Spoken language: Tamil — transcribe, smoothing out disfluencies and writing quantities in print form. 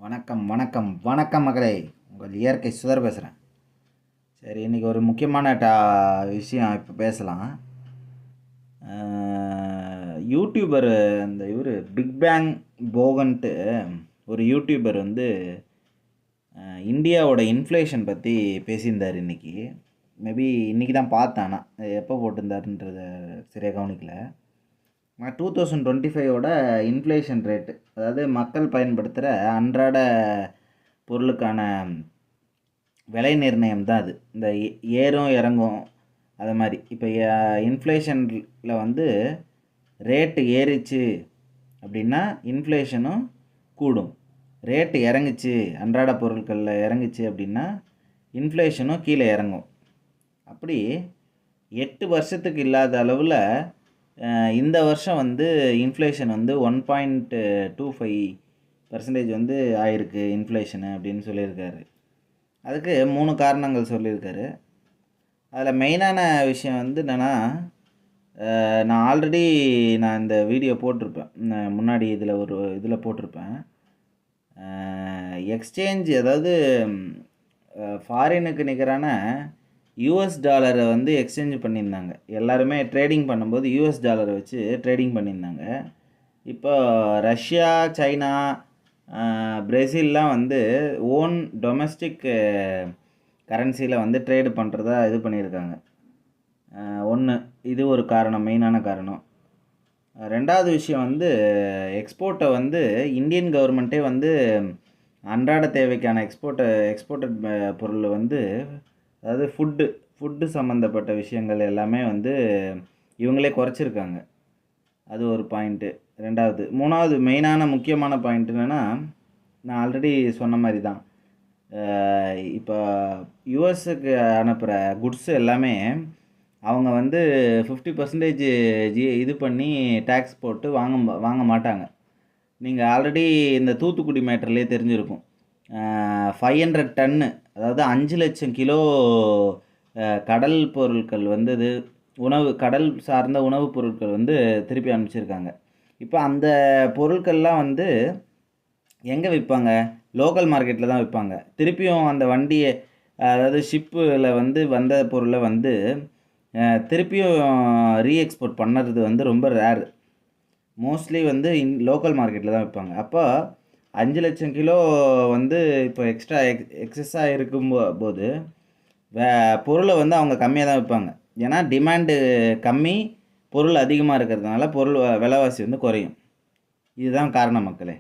வணக்கம் வணக்கம் வணக்கம் மகளே. உங்கள் இயற்கை சுதர் பேசுகிறேன். சரி, இன்றைக்கி ஒரு முக்கியமான விஷயம் இப்போ பேசலாம். யூடியூபர் அந்த இவர் பிக் பேங் போகன்ட்டு ஒரு யூடியூபர் வந்து இந்தியாவோட இன்ஃப்ளேஷன் பற்றி பேசியிருந்தார் இன்றைக்கி. மேபி இன்றைக்கி தான் பார்த்தேன். ஆனால் எப்போ போட்டிருந்தாருன்றத சரியாக கவனிக்கல. 2025ஓட இன்ஃப்ளேஷன் ரேட்டு, அதாவது மக்கள் பயன்படுத்துகிற அன்றாட பொருளுக்கான விலை நிர்ணயம் தான் அது. இந்த ஏறும் இறங்கும் அது மாதிரி. இப்போ இன்ஃப்ளேஷனில் வந்து ரேட்டு ஏறிச்சு அப்படின்னா இன்ஃப்ளேஷனும் கூடும். ரேட்டு இறங்குச்சு, அன்றாட பொருட்களில் இறங்குச்சு அப்படின்னா இன்ஃப்ளேஷனும் கீழே இறங்கும். அப்படி 8 வருஷத்துக்கு இல்லாத அளவில் இந்த வருஷம் வந்து இன்ஃப்ளேஷன் வந்து 1.25% வந்து ஆயிருக்கு இன்ஃப்ளேஷனு அப்படின்னு சொல்லியிருக்காரு. அதுக்கு 3 காரணங்கள் சொல்லியிருக்காரு. அதில் மெயினான விஷயம் வந்து என்னென்னா, நான் ஆல்ரெடி இந்த வீடியோ போட்டிருப்பேன், முன்னாடி இதில் போட்டிருப்பேன். எக்ஸ்சேஞ்ச், அதாவது ஃபாரினுக்கு நிகரான யூஎஸ் டாலரை வந்து எக்ஸ்சேஞ்ச் பண்ணியிருந்தாங்க. எல்லாருமே ட்ரேடிங் பண்ணும்போது யூஎஸ் டாலரை வச்சு ட்ரேடிங் பண்ணியிருந்தாங்க. இப்போ ரஷ்யா, சைனா, பிரேசில்லாம் வந்து ஓன் டொமஸ்டிக் கரன்சியில் வந்து ட்ரேடு பண்ணுறதா இது பண்ணியிருக்காங்க. ஒன்று, இது ஒரு காரணம், மெயினான காரணம். ரெண்டாவது விஷயம் வந்து எக்ஸ்போர்ட்டை வந்து இந்தியன் கவர்மெண்ட்டே வந்து அன்றாட தேவைக்கான எக்ஸ்போர்ட்டட் பொருள் வந்து, அதாவது ஃபுட்டு சம்மந்தப்பட்ட விஷயங்கள் எல்லாமே வந்து இவங்களே குறைச்சிருக்காங்க. அது ஒரு பாயிண்ட்டு. ரெண்டாவது. மூணாவது மெயினான முக்கியமான பாயிண்ட் என்னென்னா, நான் ஆல்ரெடி சொன்ன மாதிரி தான், இப்போ யூஎஸ்க்கு அனுப்புகிற குட்ஸ் எல்லாமே அவங்க வந்து 50% இது பண்ணி டேக்ஸ் போட்டு வாங்க மாட்டாங்க. நீங்கள் ஆல்ரெடி இந்த தூத்துக்குடி மேட்டர்லேயே தெரிஞ்சிருக்கும். 500 டன்னு, அதாவது 5 லட்சம் கிலோ கடல் பொருட்கள் வந்து கடல் சார்ந்த உணவுப் பொருட்கள் வந்து திருப்பி அனுப்பிச்சிருக்காங்க. இப்போ அந்த பொருட்கள்லாம் வந்து எங்கே விற்பாங்க? லோக்கல் மார்க்கெட்டில் தான் விற்பாங்க. திருப்பியும் அந்த வண்டியை, அதாவது ஷிப்பில் வந்து வந்த பொருளை வந்து திருப்பியும் ரீஎக்ஸ்போர்ட் பண்ணுறது வந்து ரொம்ப ரேர். மோஸ்ட்லி வந்து லோக்கல் மார்க்கெட்டில் தான் விற்பாங்க. அப்போ 5 லட்சம் கிலோ வந்து இப்போ எக்ஸஸாக இருக்கும்போது பொருளை வந்து அவங்க கம்மியாக தான் விற்பாங்க. ஏன்னா டிமாண்டு கம்மி, பொருள் அதிகமாக இருக்கிறதுனால பொருள் விலைவாசி வந்து குறையும். இதுதான் காரணம் மக்களே.